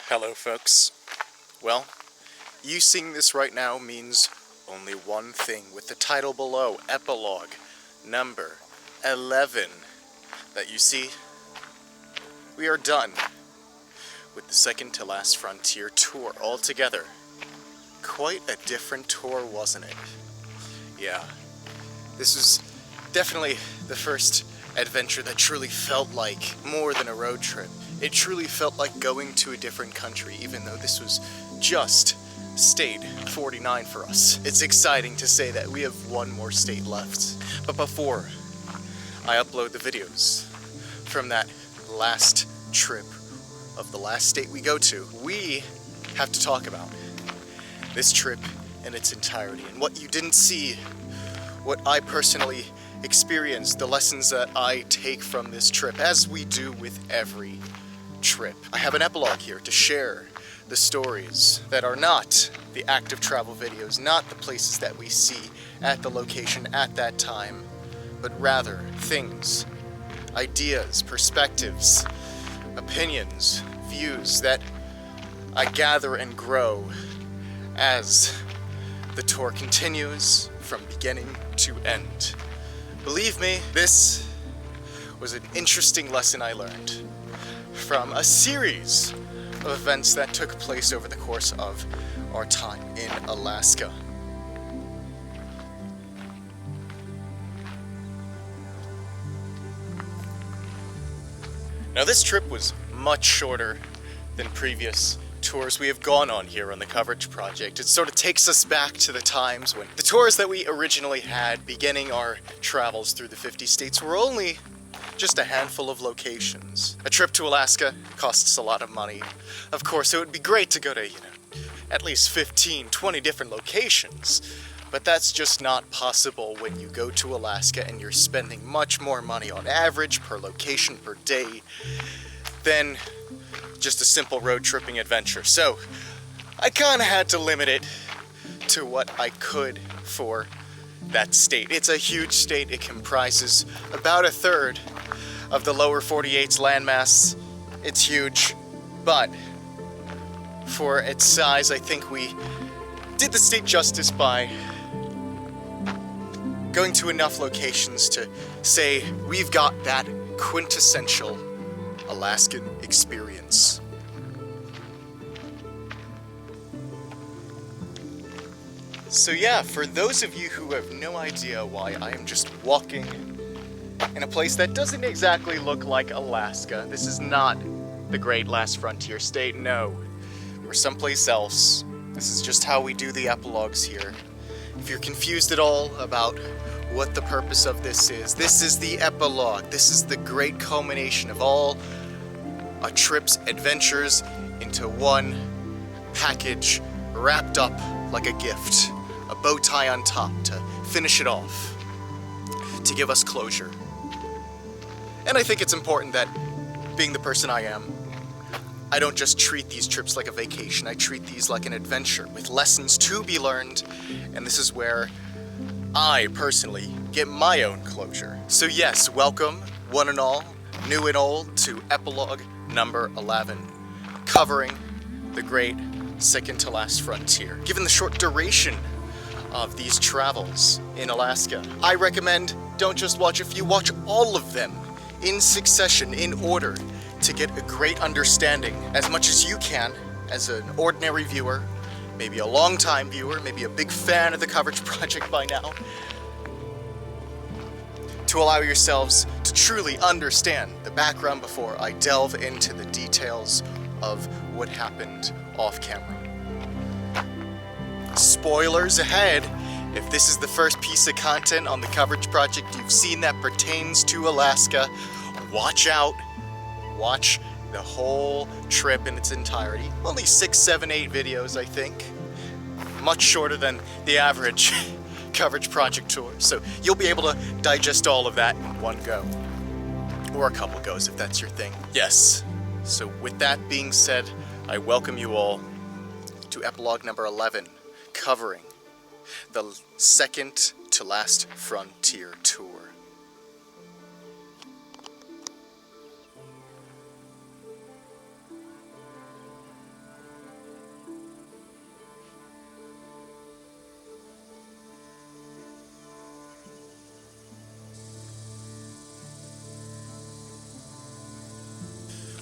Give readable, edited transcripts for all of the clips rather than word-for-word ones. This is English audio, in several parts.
Hello folks. Well, you seeing this right now means only one thing. With the title below, Epilogue number 11, that you see, we are done with the second to last frontier tour altogether. Quite a different tour, wasn't it? Yeah, this was definitely the first adventure that truly felt like more than a road trip. It truly felt like going to a different country, even though this was just state 49 for us. It's exciting to say that we have one more state left. But before I upload the videos from that last trip of the last state we go to, we have to talk about this trip in its entirety and what you didn't see, what I personally experienced, the lessons that I take from this trip, as we do with every trip. I have an epilogue here to share the stories that are not the active travel videos, not the places that we see at the location at that time, but rather things, ideas, perspectives, opinions, views that I gather and grow as the tour continues from beginning to end. Believe me, this was an interesting lesson I learned from a series of events that took place over the course of our time in Alaska. Now this trip was much shorter than previous tours we have gone on here on the Coverage Project. It sort of takes us back to the times when the tours that we originally had beginning our travels through the 50 states were only just a handful of locations. A trip to Alaska costs a lot of money. Of course, it would be great to go to, at least 15, 20 different locations, but that's just not possible when you go to Alaska and you're spending much more money on average per location per day than just a simple road tripping adventure. So I kind of had to limit it to what I could for that state. It's a huge state. It comprises about a third of the lower 48's landmass. It's huge, but for its size, I think we did the state justice by going to enough locations to say we've got that quintessential Alaskan experience. So yeah, for those of you who have no idea why I am just walking in a place that doesn't exactly look like Alaska, this is not the great last frontier state, no. We're someplace else. This is just how we do the epilogues here. If you're confused at all about what the purpose of this is the epilogue. This is the great culmination of all a trip's adventures into one package wrapped up like a gift. A bow tie on top to finish it off, to give us closure. And I think it's important that, being the person I am, I don't just treat these trips like a vacation. I treat these like an adventure with lessons to be learned, and this is where I personally get my own closure. So yes, welcome, one and all, new and old, to Epilogue number 11, covering the great second to last frontier. Given the short duration of these travels in Alaska, I recommend don't just watch a few, watch all of them in succession, in order, to get a great understanding, as much as you can, as an ordinary viewer, maybe a long-time viewer, maybe a big fan of the Coverage Project by now, to allow yourselves to truly understand the background before I delve into the details of what happened off camera. Spoilers ahead, if this is the first piece of content on the Coverage Project you've seen that pertains to Alaska, watch out. Watch the whole trip in its entirety. Only 6, 7, 8 videos, I think. Much shorter than the average Coverage Project tour. So you'll be able to digest all of that in one go. Or a couple goes if that's your thing. Yes. So with that being said, I welcome you all to Epilogue number 11, covering the second to last frontier tour.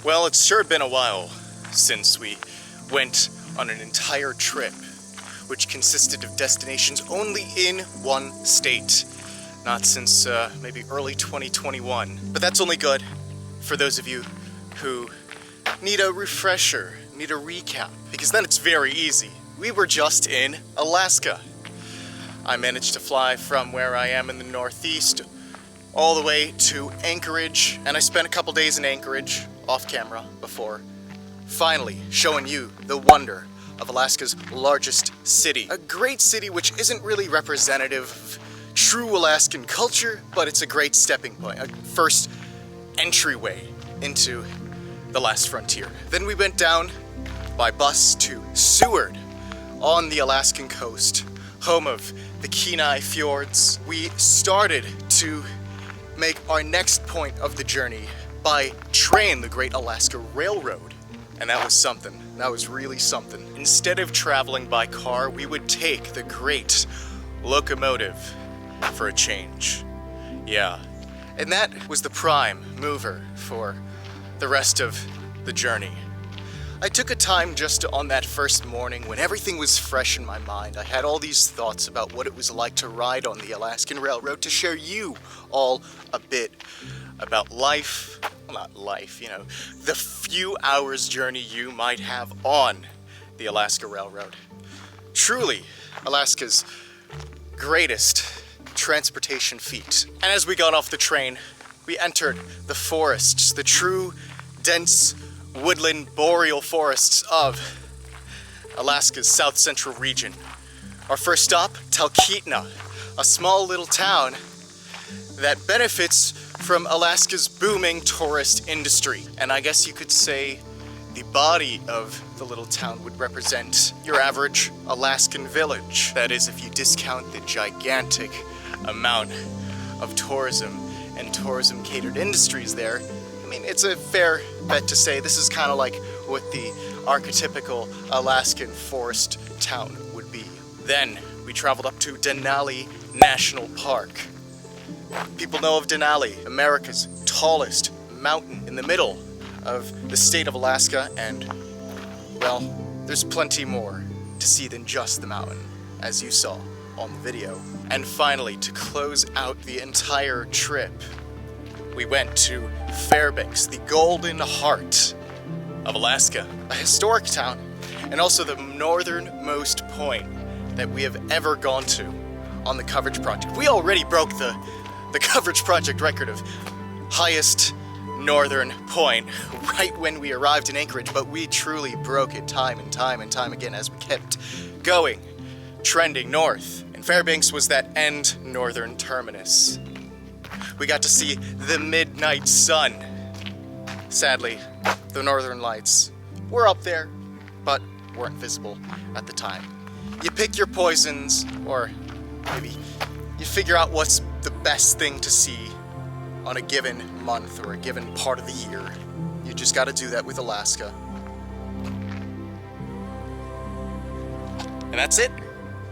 Well, it's sure been a while since we went on an entire trip, which consisted of destinations only in one state. Not since maybe early 2021. But that's only good for those of you who need a refresher, need a recap, because then it's very easy. We were just in Alaska. I managed to fly from where I am in the Northeast all the way to Anchorage, and I spent a couple days in Anchorage off camera before finally showing you the wonder of Alaska's largest city. A great city which isn't really representative of true Alaskan culture, but it's a great stepping point, a first entryway into the last frontier. Then we went down by bus to Seward on the Alaskan coast, home of the Kenai Fjords. We started to make our next point of the journey by train, the Great Alaska Railroad. And that was something. That was really something. Instead of traveling by car, we would take the great locomotive for a change. Yeah. And that was the prime mover for the rest of the journey. I took a time just on that first morning when everything was fresh in my mind. I had all these thoughts about what it was like to ride on the Alaskan Railroad, to share you all a bit about life, well, not life, you know, the few hours journey you might have on the Alaska Railroad. Truly, Alaska's greatest transportation feat. And as we got off the train, we entered the forests, the true, dense, woodland boreal forests of Alaska's south central region. Our first stop, Talkeetna, a small little town that benefits from Alaska's booming tourist industry. And I guess you could say the body of the little town would represent your average Alaskan village. That is, if you discount the gigantic amount of tourism and tourism catered industries there. I mean, it's a fair bet to say this is kind of like what the archetypical Alaskan forest town would be. Then we traveled up to Denali National Park. People know of Denali, America's tallest mountain in the middle of the state of Alaska, and, well, there's plenty more to see than just the mountain, as you saw on the video. And finally, to close out the entire trip, we went to Fairbanks, the golden heart of Alaska, a historic town, and also the northernmost point that we have ever gone to on the coverage project. We already broke the coverage project record of highest northern point right when we arrived in Anchorage, but we truly broke it time and time and time again as we kept going, trending north. And Fairbanks was that end northern terminus. We got to see the midnight sun. Sadly, the northern lights were up there, but weren't visible at the time. You pick your poisons, or maybe you figure out what's the best thing to see on a given month or a given part of the year. You just gotta do that with Alaska. And that's it.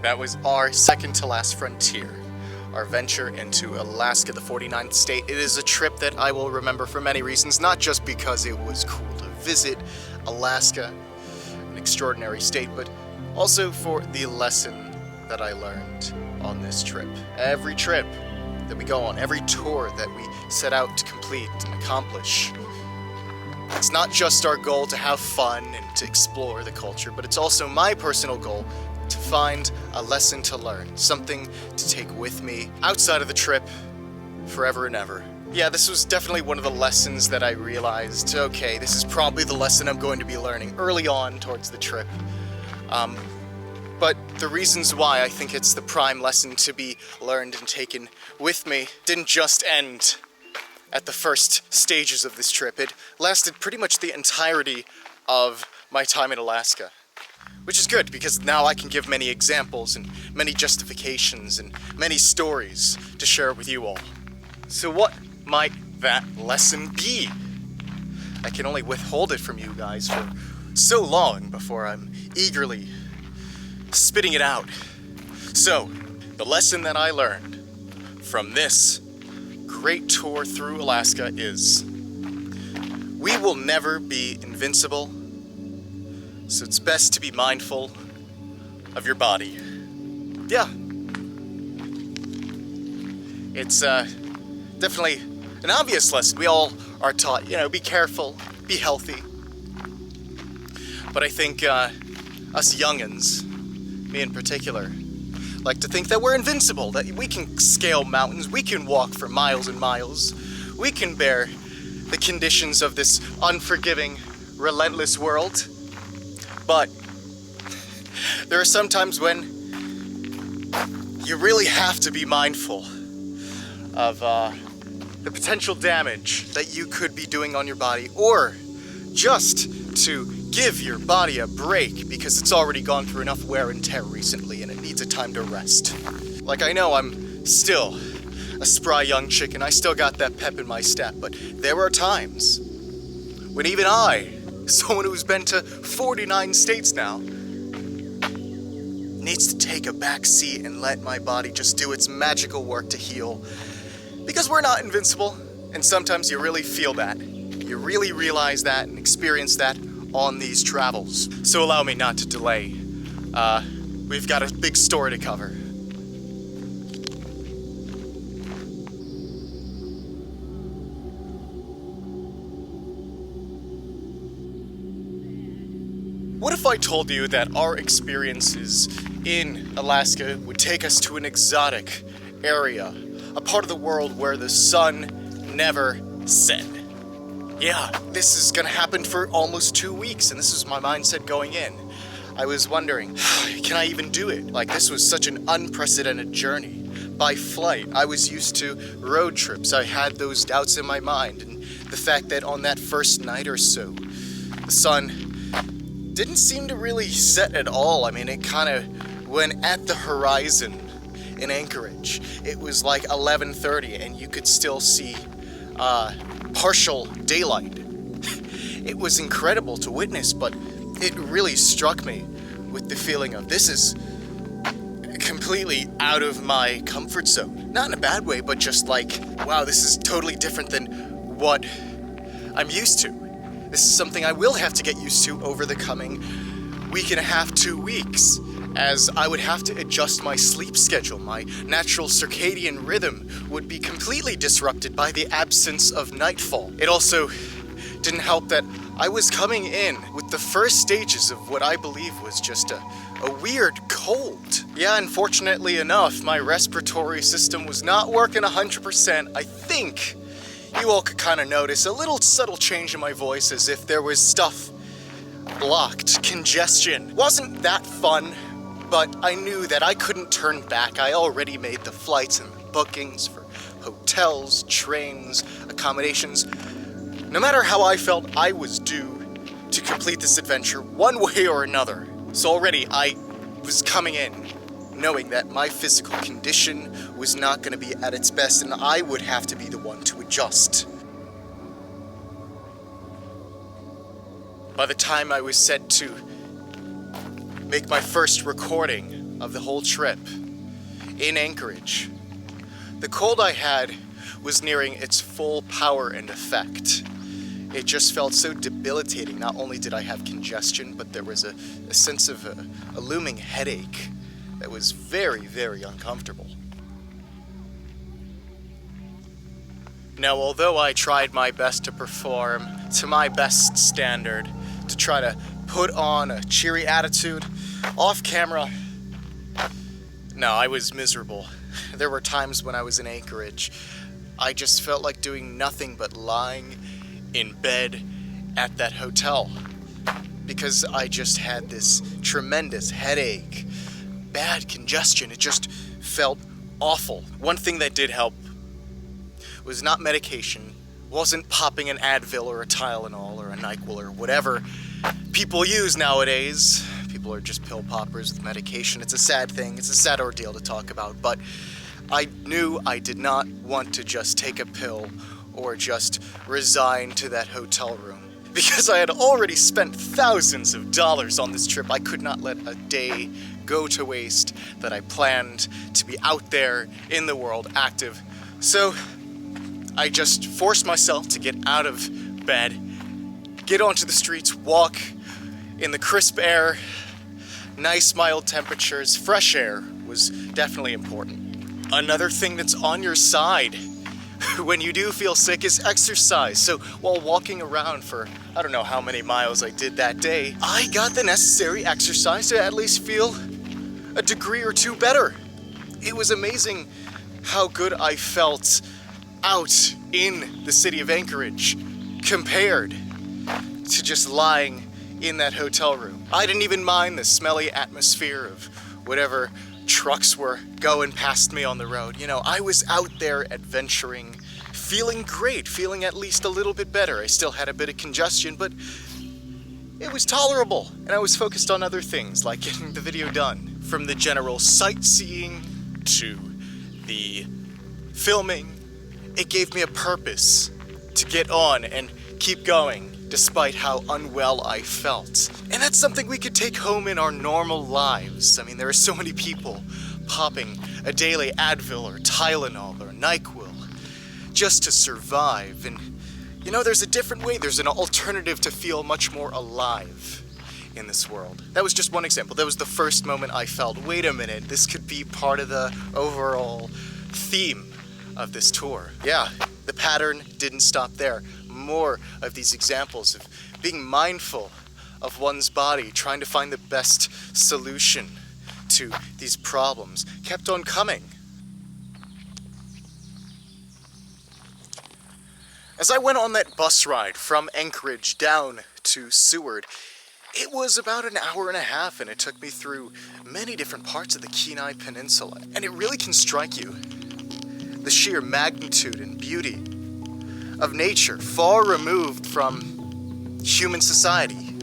That was our second to last frontier. Our venture into Alaska, the 49th state. It is a trip that I will remember for many reasons, not just because it was cool to visit Alaska, an extraordinary state, but also for the lesson that I learned on this trip. Every trip that we go on, every tour that we set out to complete and accomplish, it's not just our goal to have fun and to explore the culture, but it's also my personal goal to find a lesson to learn, something to take with me outside of the trip forever and ever. Yeah, this was definitely one of the lessons that I realized, okay, this is probably the lesson I'm going to be learning early on towards the trip. But the reasons why I think it's the prime lesson to be learned and taken with me didn't just end at the first stages of this trip. It lasted pretty much the entirety of my time in Alaska. Which is good, because now I can give many examples and many justifications and many stories to share with you all. So what might that lesson be? I can only withhold it from you guys for so long before I'm eagerly spitting it out. So, the lesson that I learned from this great tour through Alaska is We will never be invincible, so it's best to be mindful of your body. Yeah. It's definitely an obvious lesson. We all are taught, be careful, be healthy. But I think us youngins, me in particular, like to think that we're invincible, that we can scale mountains, we can walk for miles and miles, we can bear the conditions of this unforgiving, relentless world. But there are some times when you really have to be mindful of the potential damage that you could be doing on your body, or just to give your body a break because it's already gone through enough wear and tear recently and it needs a time to rest. Like, I know I'm still a spry young chicken, I still got that pep in my step, but there are times when even I, someone who's been to 49 states now, needs to take a back seat and let my body just do its magical work to heal. Because we're not invincible, and sometimes you really feel that. You really realize that and experience that on these travels. So allow me not to delay. We've got a big story to cover. What if I told you that our experiences in Alaska would take us to an exotic area, a part of the world where the sun never set? Yeah, this is gonna happen for almost 2 weeks, and this was my mindset going in. I was wondering, can I even do it? Like, this was such an unprecedented journey. By flight, I was used to road trips. I had those doubts in my mind, and the fact that on that first night or so, the sun didn't seem to really set at all. I mean, it kind of went at the horizon in Anchorage. It was like 11:30 and you could still see partial daylight. It was incredible to witness, but it really struck me with the feeling of this is completely out of my comfort zone. Not in a bad way, but just like, wow, this is totally different than what I'm used to. This is something I will have to get used to over the coming week and a half, 2 weeks, as I would have to adjust my sleep schedule. My natural circadian rhythm would be completely disrupted by the absence of nightfall. It also didn't help that I was coming in with the first stages of what I believe was just a weird cold. Yeah, unfortunately enough, my respiratory system was not working 100%. I think you all could kind of notice a little subtle change in my voice, as if there was stuff blocked, congestion. Wasn't that fun, but I knew that I couldn't turn back. I already made the flights and bookings for hotels, trains, accommodations. No matter how I felt, I was due to complete this adventure one way or another. So already I was coming in knowing that my physical condition was not going to be at its best, and I would have to be the one to adjust. By the time I was set to make my first recording of the whole trip in Anchorage, the cold I had was nearing its full power and effect. It just felt so debilitating. Not only did I have congestion, but there was a sense of a looming headache that was very, very uncomfortable. Now, although I tried my best to perform to my best standard, to try to put on a cheery attitude, off camera, no, I was miserable. There were times when I was in Anchorage, I just felt like doing nothing but lying in bed at that hotel, because I just had this tremendous headache, bad congestion. It just felt awful. One thing that did help was not medication, wasn't popping an Advil or a Tylenol or a NyQuil or whatever people use nowadays. People are just pill poppers with medication. It's a sad thing. It's a sad ordeal to talk about, but I knew I did not want to just take a pill or just resign to that hotel room. Because I had already spent thousands of dollars on this trip, I could not let a day go to waste that I planned to be out there in the world, active. So I just forced myself to get out of bed get onto the streets, walk in the crisp air, nice mild temperatures. Fresh air was definitely important. Another thing that's on your side when you do feel sick is exercise. So while walking around for, I don't know how many miles I did that day, I got the necessary exercise to at least feel a degree or two better. It was amazing how good I felt out in the city of Anchorage compared to just lying in that hotel room. I didn't even mind the smelly atmosphere of whatever trucks were going past me on the road. You know, I was out there adventuring, feeling great, feeling at least a little bit better. I still had a bit of congestion, but it was tolerable, and I was focused on other things, like getting the video done. From the general sightseeing to the filming, it gave me a purpose to get on and keep going, despite how unwell I felt. And that's something we could take home in our normal lives. I mean, there are so many people popping a daily Advil or Tylenol or NyQuil just to survive. And you know, there's a different way. There's an alternative to feel much more alive in this world. That was just one example. That was the first moment I felt, wait a minute, this could be part of the overall theme of this tour. Yeah, the pattern didn't stop there. More of these examples of being mindful of one's body, trying to find the best solution to these problems, kept on coming. As I went on that bus ride from Anchorage down to Seward, it was about an hour and a half, and it took me through many different parts of the Kenai Peninsula. And it really can strike you, the sheer magnitude and beauty of nature, far removed from human society.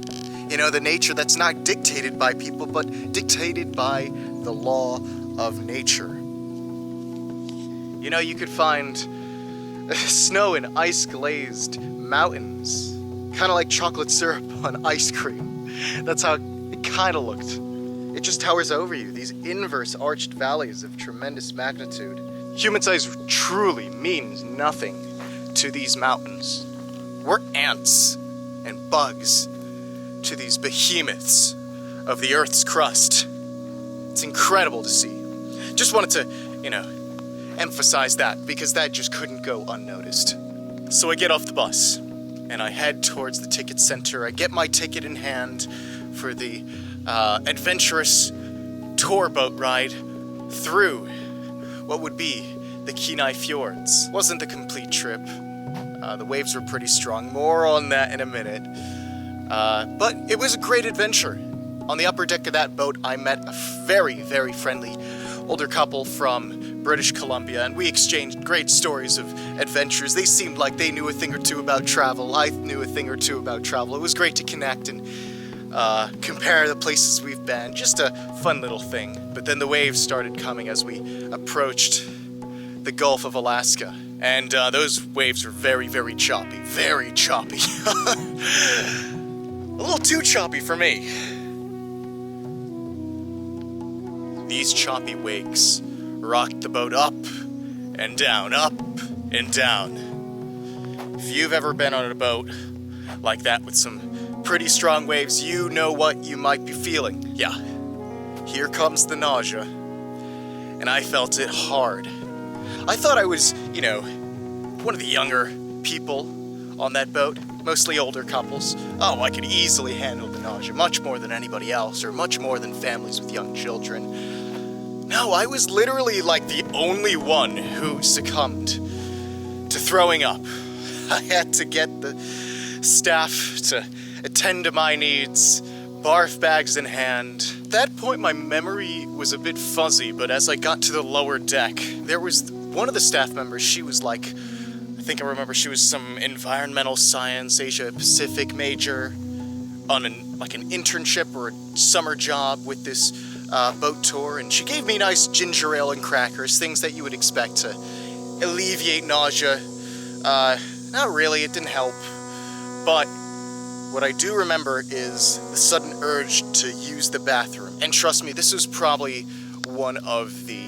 You know, the nature that's not dictated by people, but dictated by the law of nature. You know, you could find snow and ice-glazed mountains, kind of like chocolate syrup on ice cream. That's how it kind of looked. It just towers over you, these inverse arched valleys of tremendous magnitude. Human size truly means nothing to these mountains. We're ants and bugs to these behemoths of the Earth's crust. It's incredible to see. Just wanted to, you know, emphasize that, because that just couldn't go unnoticed. So I get off the bus and I head towards the ticket center. I get my ticket in hand for the adventurous tour boat ride through what would be the Kenai Fjords. Wasn't the complete trip. The waves were pretty strong. More on that in a minute. But it was a great adventure. On the upper deck of that boat, I met a very, very friendly older couple from British Columbia, and we exchanged great stories of adventures. They seemed like they knew a thing or two about travel. I knew a thing or two about travel. It was great to connect and compare the places we've been. Just a fun little thing. But then the waves started coming as we approached the Gulf of Alaska. And those waves were very, very choppy. Very choppy. A little too choppy for me. These choppy wakes rocked the boat up and down, up and down. If you've ever been on a boat like that with some pretty strong waves, you know what you might be feeling. Yeah, here comes the nausea. And I felt it hard. I thought I was, you know, one of the younger people on that boat, mostly older couples. Oh, I could easily handle the nausea, much more than anybody else, or much more than families with young children. No, I was literally like the only one who succumbed to throwing up. I had to get the staff to attend to my needs, barf bags in hand. At that point, my memory was a bit fuzzy, but as I got to the lower deck, there was one of the staff members. She was like, I think I remember she was some environmental science, Asia Pacific major on an internship or a summer job with this boat tour, and she gave me nice ginger ale and crackers, things that you would expect to alleviate nausea. Not really, it didn't help, but what I do remember is the sudden urge to use the bathroom. And trust me, this was probably one of the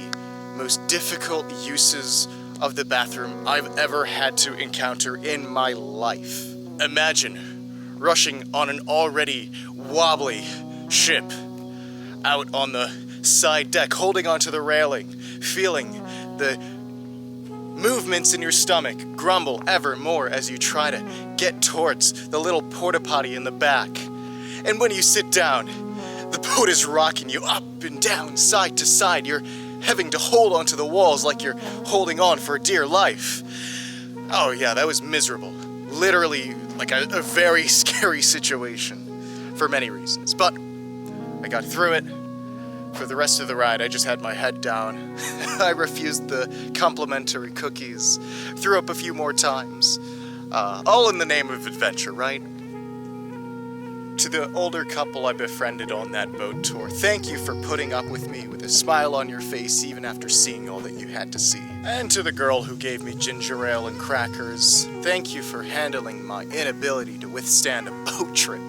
most difficult uses of the bathroom I've ever had to encounter in my life. Imagine rushing on an already wobbly ship, out on the side deck, holding onto the railing, feeling the movements in your stomach grumble ever more as you try to get towards the little porta potty in the back. And when you sit down, the boat is rocking you up and down, side to side. You're having to hold onto the walls like you're holding on for dear life. Oh yeah, that was miserable. Literally like a very scary situation for many reasons. But I got through it. For the rest of the ride, I just had my head down. I refused the complimentary cookies, threw up a few more times. All in the name of adventure, right? To the older couple I befriended on that boat tour, thank you for putting up with me with a smile on your face even after seeing all that you had to see. And to the girl who gave me ginger ale and crackers, thank you for handling my inability to withstand a boat trip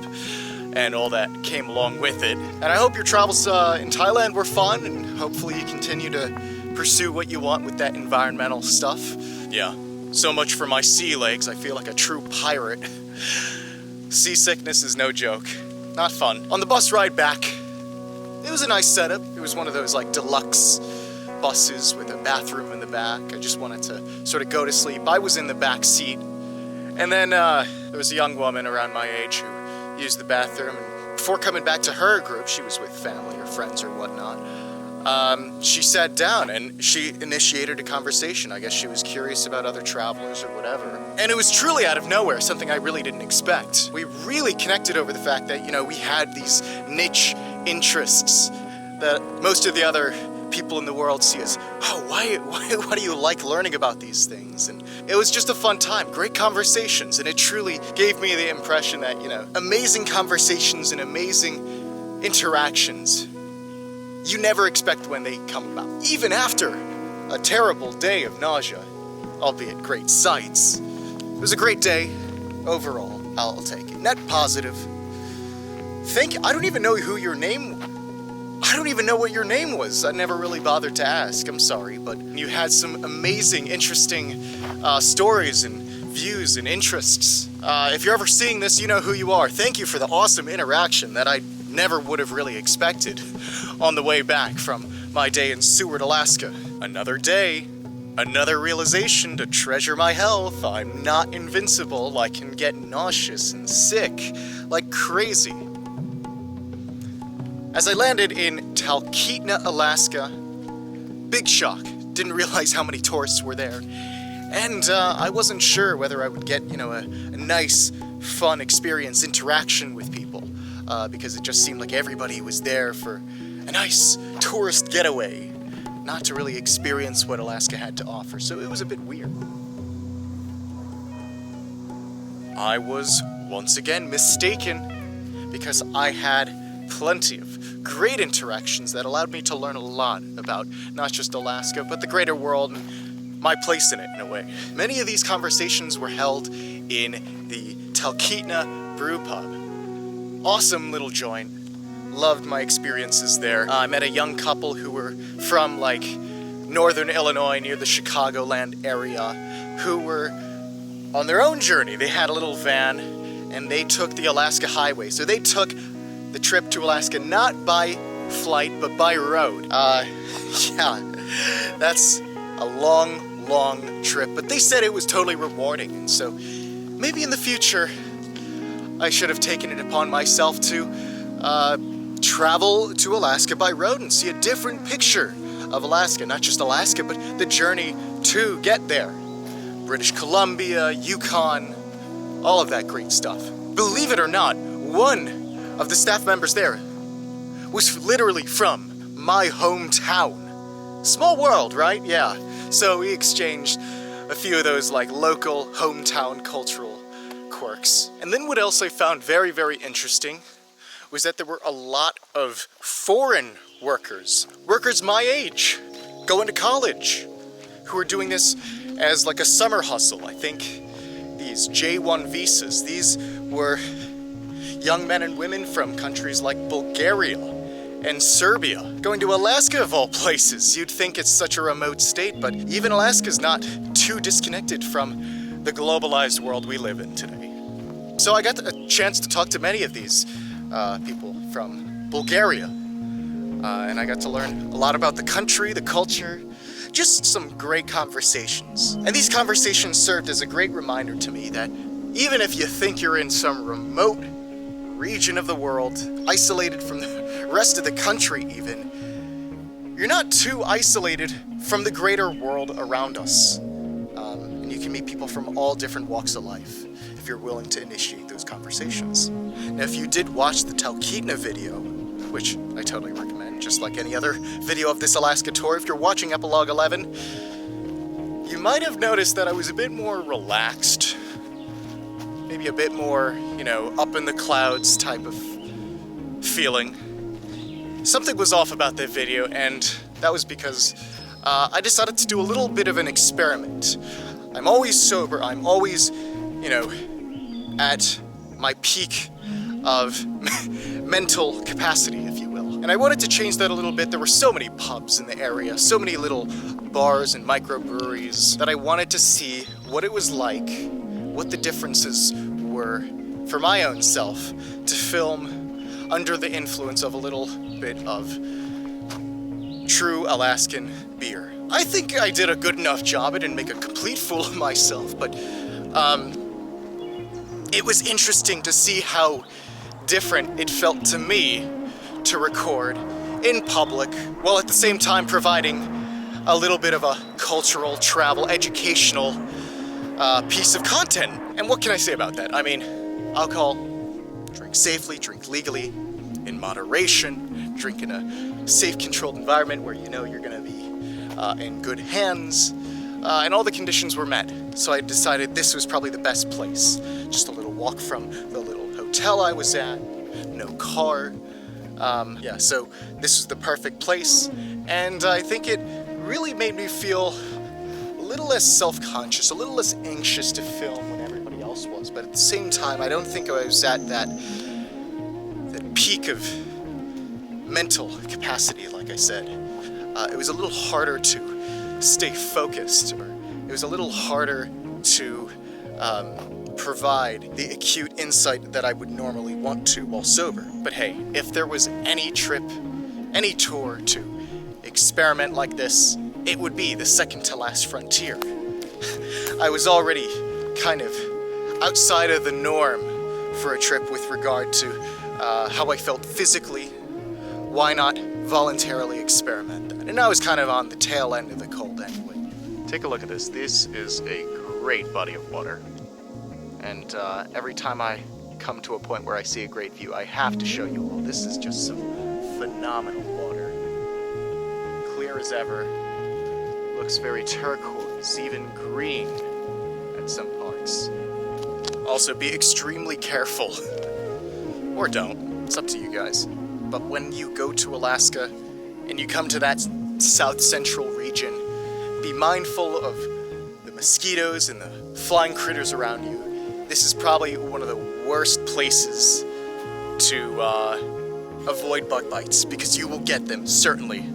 and all that came along with it. And I hope your travels in Thailand were fun, and hopefully you continue to pursue what you want with that environmental stuff. Yeah, so much for my sea legs. I feel like a true pirate. Seasickness is no joke. Not fun. On the bus ride back, it was a nice setup. It was one of those like deluxe buses with a bathroom in the back. I just wanted to sort of go to sleep. I was in the back seat. And then there was a young woman around my age who used the bathroom, and before coming back to her group, she was with family or friends or whatnot, she sat down and she initiated a conversation. I guess she was curious about other travelers or whatever. And it was truly out of nowhere, something I really didn't expect. We really connected over the fact that, we had these niche interests that most of the other people in the world see as, oh, why do you like learning about these things? And it was just a fun time, great conversations, and it truly gave me the impression that, amazing conversations and amazing interactions, you never expect when they come about. Even after a terrible day of nausea, albeit great sights, it was a great day overall. I'll take it. Net positive. Thank you. I don't even know what your name was. I never really bothered to ask. I'm sorry, but you had some amazing, interesting stories and views and interests. If you're ever seeing this, you know who you are. Thank you for the awesome interaction that I never would have really expected on the way back from my day in Seward, Alaska. Another day, another realization to treasure my health. I'm not invincible. I can get nauseous and sick like crazy. As I landed in Talkeetna, Alaska, big shock. Didn't realize how many tourists were there. And I wasn't sure whether I would get, a nice, fun experience, interaction with people, because it just seemed like everybody was there for a nice tourist getaway, not to really experience what Alaska had to offer. So it was a bit weird. I was once again mistaken, because I had plenty of great interactions that allowed me to learn a lot about not just Alaska, but the greater world and my place in it, in a way. Many of these conversations were held in the Talkeetna Brew Pub. Awesome little joint. Loved my experiences there. I met a young couple who were from, northern Illinois, near the Chicagoland area, who were on their own journey. They had a little van, and they took the Alaska Highway. So they took the trip to Alaska not by flight, but by road. Yeah, that's a long trip, but they said it was totally rewarding, and so maybe in the future I should have taken it upon myself to travel to Alaska by road and see a different picture of Alaska, not just Alaska, but the journey to get there. British Columbia, Yukon, all of that great stuff. Believe it or not, one of the staff members there was literally from my hometown. Small world, right? Yeah. So we exchanged a few of those local hometown cultural quirks. And then what else I found very, very interesting was that there were a lot of foreign workers my age, going to college, who were doing this as a summer hustle. I think these J1 visas, these were young men and women from countries like Bulgaria and Serbia, going to Alaska of all places. You'd think it's such a remote state, but even Alaska's not too disconnected from the globalized world we live in today. So I got a chance to talk to many of these people from Bulgaria. And I got to learn a lot about the country, the culture, just some great conversations. And these conversations served as a great reminder to me that even if you think you're in some remote region of the world, isolated from the rest of the country even, you're not too isolated from the greater world around us. And you can meet people from all different walks of life if you're willing to initiate those conversations. Now, if you did watch the Talkeetna video, which I totally recommend, just like any other video of this Alaska tour, if you're watching Epilogue 11, you might have noticed that I was a bit more relaxed, maybe a bit more, you know, up in the clouds type of feeling. Something was off about that video, and that was because I decided to do a little bit of an experiment. I'm always sober, I'm always, you know, at my peak of mental capacity, if you will. And I wanted to change that a little bit. There were so many pubs in the area, so many little bars and microbreweries, that I wanted to see what it was like, what the differences were for my own self to film under the influence of a little bit of true Alaskan beer. I think I did a good enough job. I didn't make a complete fool of myself, but it was interesting to see how different it felt to me to record in public, while at the same time providing a little bit of a cultural, travel, educational piece of content. And what can I say about that? I mean, alcohol, drink safely, drink legally, in moderation, drink in a safe, controlled environment where you know you're gonna be in good hands, and all the conditions were met. So I decided this was probably the best place. Just a little walk from the little hotel I was at, no car. Yeah, so this was the perfect place, and I think it really made me feel a little less self-conscious, a little less anxious to film when everybody else was, but at the same time, I don't think I was at that peak of mental capacity, like I said. It was a little harder to stay focused, or it was a little harder to provide the acute insight that I would normally want to while sober. But hey, if there was any trip, any tour to experiment like this, it would be the second to last frontier. I was already kind of outside of the norm for a trip with regard to how I felt physically. Why not voluntarily experiment that? And I was kind of on the tail end of the cold anyway. Take a look at this. This is a great body of water. And every time I come to a point where I see a great view, I have to show you all. This is just some phenomenal water. Clear as ever. Looks very turquoise, even green at some parts. Also, be extremely careful. Or don't. It's up to you guys. But when you go to Alaska and you come to that south central region, be mindful of the mosquitoes and the flying critters around you. This is probably one of the worst places to avoid bug bites, because you will get them, certainly.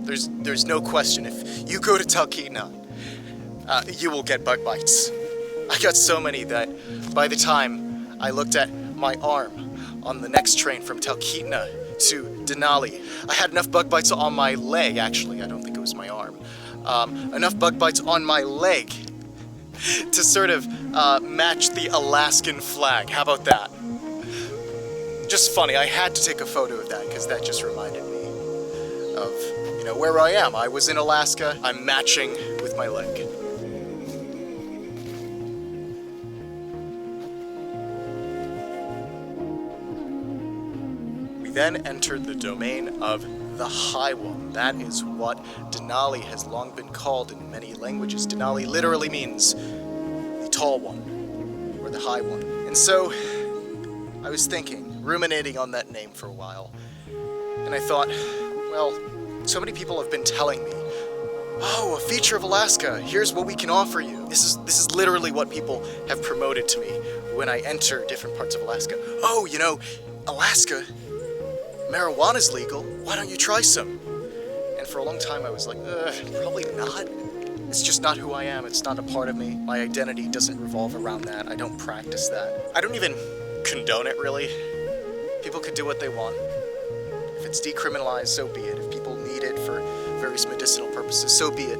There's no question. If you go to Talkeetna, you will get bug bites. I got so many that by the time I looked at my arm on the next train from Talkeetna to Denali, I had enough bug bites on my leg, actually, I don't think it was my arm, enough bug bites on my leg to sort of match the Alaskan flag. How about that? Just funny, I had to take a photo of that because that just reminded me of, you know, where I am. I was in Alaska, I'm matching with my leg. We then entered the domain of the High One. That is what Denali has long been called in many languages. Denali literally means the tall one, or the high one. And so, I was thinking, ruminating on that name for a while, and I thought, well, so many people have been telling me, oh, a feature of Alaska, here's what we can offer you. This is literally what people have promoted to me when I enter different parts of Alaska. Oh, you know, Alaska, marijuana's legal, why don't you try some? And for a long time I was like, probably not. It's just not who I am, it's not a part of me. My identity doesn't revolve around that, I don't practice that. I don't even condone it, really. People could do what they want. If it's decriminalized, so be it. If people need it for various medicinal purposes, so be it.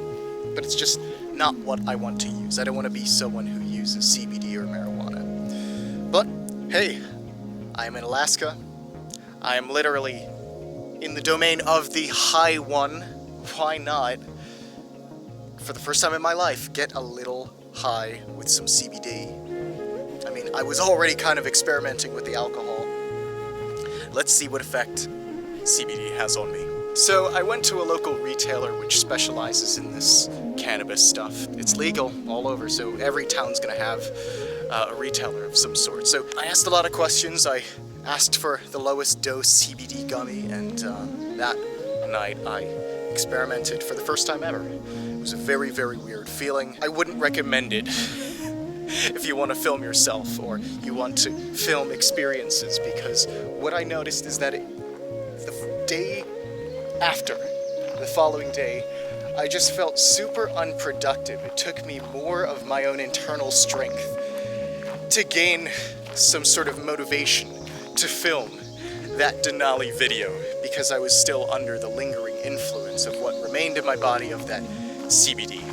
But it's just not what I want to use. I don't want to be someone who uses CBD or marijuana. But, hey, I am in Alaska. I am literally in the domain of the high one. Why not, for the first time in my life, get a little high with some CBD? I mean, I was already kind of experimenting with the alcohol. Let's see what effect CBD has on me. So I went to a local retailer which specializes in this cannabis stuff. It's legal all over, so every town's gonna have a retailer of some sort. So I asked a lot of questions. I asked for the lowest dose CBD gummy, and that night I experimented for the first time ever. It was a very, very weird feeling. I wouldn't recommend it if you want to film yourself or you want to film experiences, because what I noticed is that the day after, the following day, I just felt super unproductive. It took me more of my own internal strength to gain some sort of motivation to film that Denali video, because I was still under the lingering influence of what remained in my body of that CBD.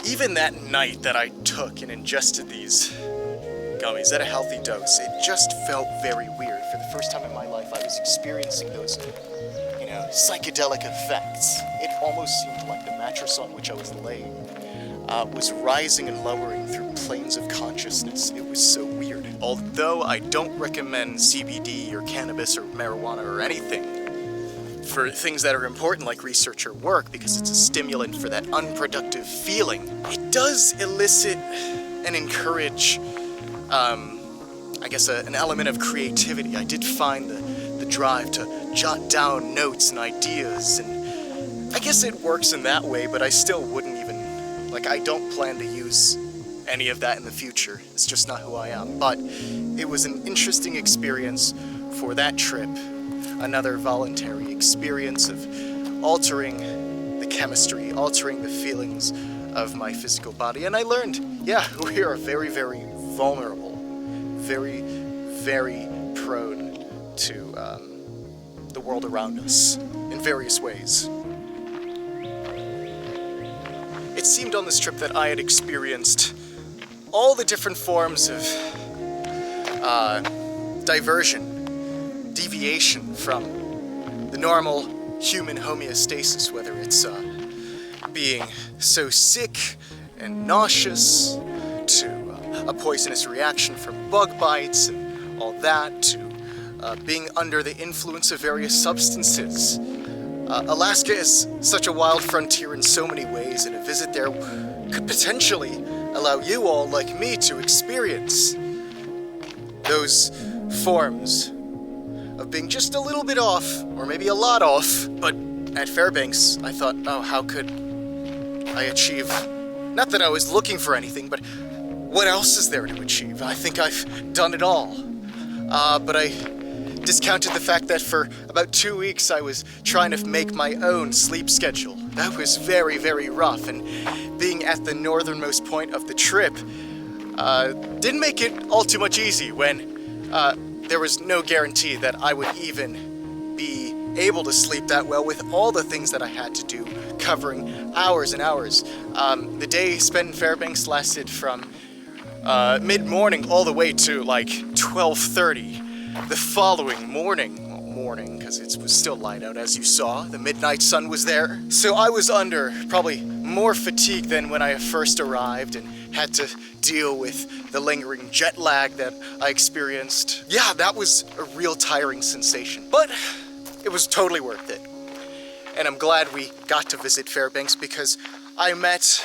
Even that night that I took and ingested these gummies at a healthy dose, it just felt very weird. For the first time in my life, I was experiencing those, psychedelic effects. It almost seemed like the mattress on which I was laying was rising and lowering through planes of consciousness. It was so weird. Although I don't recommend CBD or cannabis or marijuana or anything for things that are important like research or work, because it's a stimulant for that unproductive feeling, it does elicit and encourage, an element of creativity. I did find the drive to jot down notes and ideas, and I guess it works in that way, but I still wouldn't even, I don't plan to use any of that in the future. It's just not who I am. But it was an interesting experience for that trip, another voluntary experience of altering the chemistry, altering the feelings of my physical body. And I learned, we are very, very vulnerable, very, very prone to the world around us in various ways. It seemed on this trip that I had experienced all the different forms of diversion, deviation from the normal human homeostasis, whether it's being so sick and nauseous, to a poisonous reaction from bug bites and all that, to being under the influence of various substances. Alaska is such a wild frontier in so many ways, and a visit there could potentially allow you all, like me, to experience those forms of being just a little bit off, or maybe a lot off. But at Fairbanks, I thought, how could I achieve? Not that I was looking for anything, but what else is there to achieve? I think I've done it all. But I discounted the fact that for about 2 weeks I was trying to make my own sleep schedule. That was very, very rough, and being at the northernmost point of the trip didn't make it all too much easy when there was no guarantee that I would even be able to sleep that well with all the things that I had to do, covering hours and hours. The day spent in Fairbanks lasted from mid-morning all the way to 12:30. The following morning, because it was still light out, as you saw, the midnight sun was there. So I was under probably more fatigue than when I first arrived and had to deal with the lingering jet lag that I experienced. Yeah, that was a real tiring sensation, but it was totally worth it. And I'm glad we got to visit Fairbanks, because I met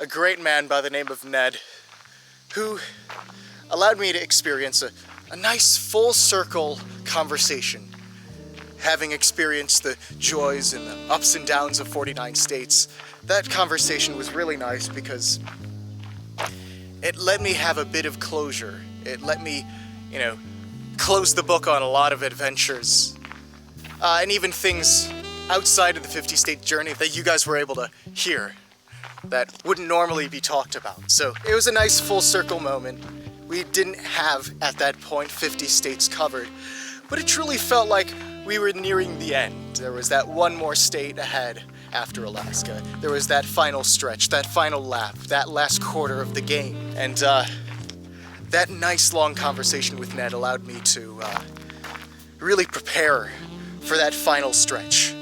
a great man by the name of Ned, who allowed me to experience a nice full circle conversation. Having experienced the joys and the ups and downs of 49 states, that conversation was really nice because it let me have a bit of closure. It let me, close the book on a lot of adventures. And even things outside of the 50-state journey that you guys were able to hear that wouldn't normally be talked about. So it was a nice full circle moment We didn't have, at that point, 50 states covered, but it truly felt like we were nearing the end. There was that one more state ahead after Alaska. There was that final stretch, that final lap, that last quarter of the game. And that nice long conversation with Ned allowed me to really prepare for that final stretch.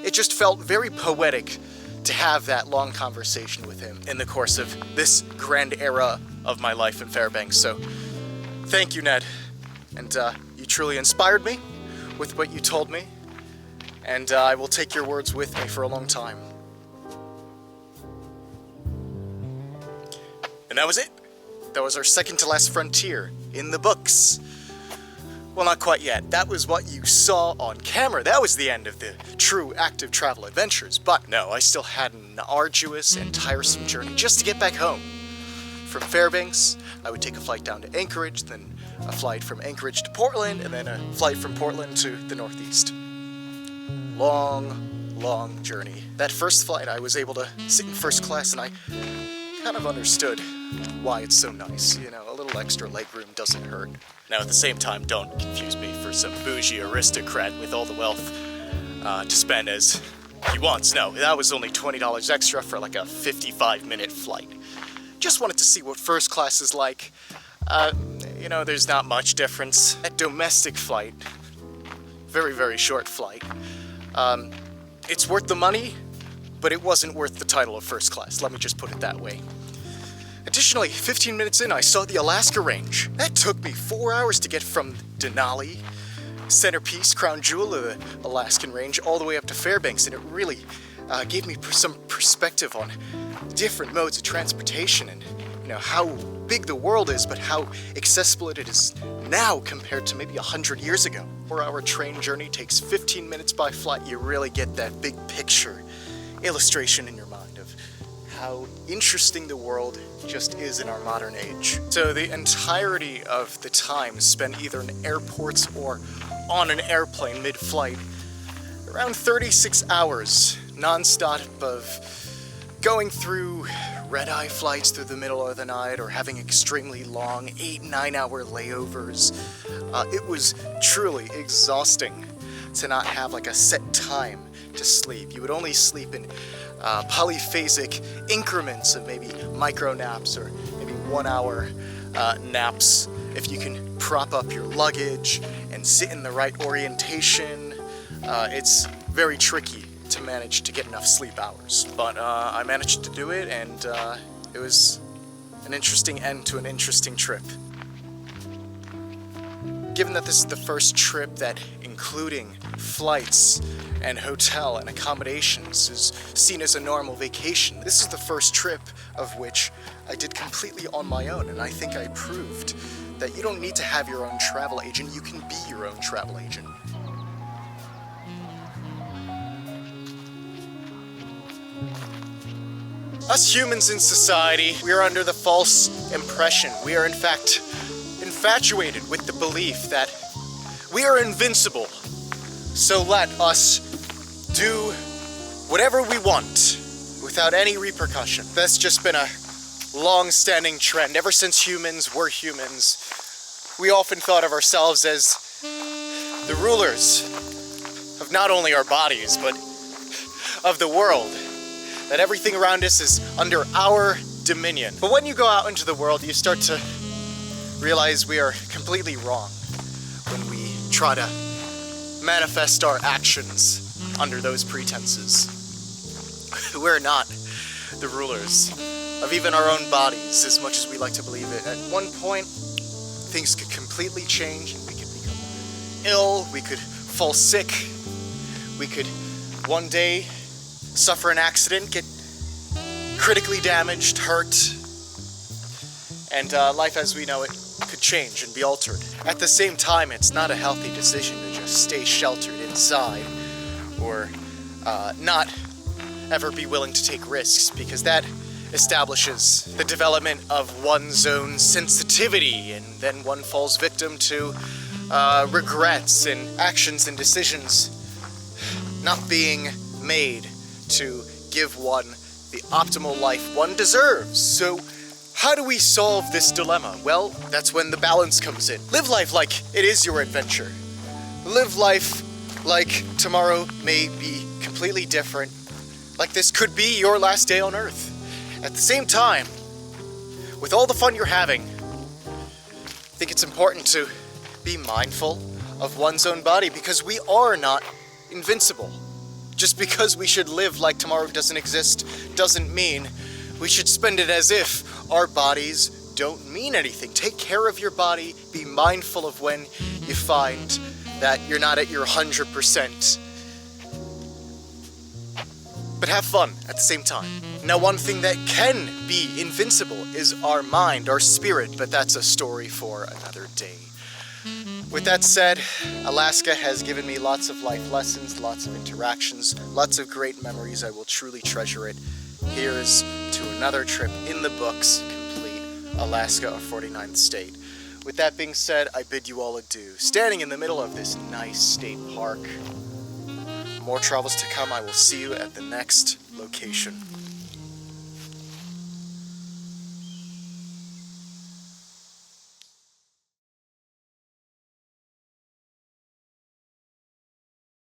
It just felt very poetic to have that long conversation with him in the course of this grand era of my life in Fairbanks. So thank you, Ned. And you truly inspired me with what you told me, and I will take your words with me for a long time. And that was it. That was our second to last frontier in the books. Well, not quite yet. That was what you saw on camera. That was the end of the true active travel adventures. But no, I still had an arduous and tiresome journey just to get back home. From Fairbanks, I would take a flight down to Anchorage, then a flight from Anchorage to Portland, and then a flight from Portland to the Northeast. Long, long journey. That first flight, I was able to sit in first class, and I kind of understood why it's so nice. You know, a little extra legroom doesn't hurt. Now, at the same time, don't confuse me for some bougie aristocrat with all the wealth to spend as he wants. No, that was only $20 extra for like a 55-minute flight. Just wanted to see what first class is like. You know, there's not much difference. That domestic flight, very, very short flight, it's worth the money, but it wasn't worth the title of first class. Let me just put it that way. Additionally, 15 minutes in, I saw the Alaska Range. That took me 4 hours to get from Denali, centerpiece, crown jewel of the Alaskan Range, all the way up to Fairbanks, and it really gave me some perspective on different modes of transportation and, you know, how big the world is, but how accessible it is now compared to maybe 100 years ago. 4-hour train journey takes 15 minutes by flight. You really get that big picture illustration in your mind of how interesting the world just is in our modern age. So the entirety of the time spent either in airports or on an airplane mid-flight, around 36 hours non-stop of going through red-eye flights through the middle of the night or having extremely long 8-9 hour layovers. It was truly exhausting to not have like a set time to sleep. You would only sleep in polyphasic increments of maybe micro naps or maybe 1 hour naps if you can prop up your luggage and sit in the right orientation. It's very tricky to manage to get enough sleep hours, but I managed to do it, and it was an interesting end to an interesting trip. Given that this is the first trip that, including flights and hotel and accommodations, is seen as a normal vacation, this is the first trip of which I did completely on my own, and I think I proved that you don't need to have your own travel agent, you can be your own travel agent. Us humans in society, we are under the false impression. We are in fact infatuated with the belief that we are invincible. So let us do whatever we want without any repercussion. That's just been a long-standing trend. Ever since humans were humans, we often thought of ourselves as the rulers of not only our bodies, but of the world. That everything around us is under our dominion. But when you go out into the world, you start to realize we are completely wrong when we try to manifest our actions under those pretenses. We're not the rulers of even our own bodies, as much as we like to believe it. At one point, things could completely change and we could become ill, we could fall sick, we could one day suffer an accident, get critically damaged, hurt, and life as we know it could change and be altered. At the same time, it's not a healthy decision to just stay sheltered inside or not ever be willing to take risks, because that establishes the development of one's own sensitivity, and then one falls victim to regrets and actions and decisions not being made to give one the optimal life one deserves. So How do we solve this dilemma? Well, that's when the balance comes in. Live life like it is your adventure. Live life like tomorrow may be completely different. Like this could be your last day on Earth. At the same time, with all the fun you're having, I think it's important to be mindful of one's own body because we are not invincible. Just because we should live like tomorrow doesn't exist doesn't mean we should spend it as if our bodies don't mean anything. Take care of your body, be mindful of when you find that you're not at your 100%. But have fun at the same time. Now, one thing that can be invincible is our mind, our spirit, but that's a story for another day. With that said, Alaska has given me lots of life lessons, lots of interactions, lots of great memories. I will truly treasure it. Here's to another trip in the books, complete Alaska, a 49th state. With that being said, I bid you all adieu. Standing in the middle of this nice state park. More travels to come. I will see you at the next location.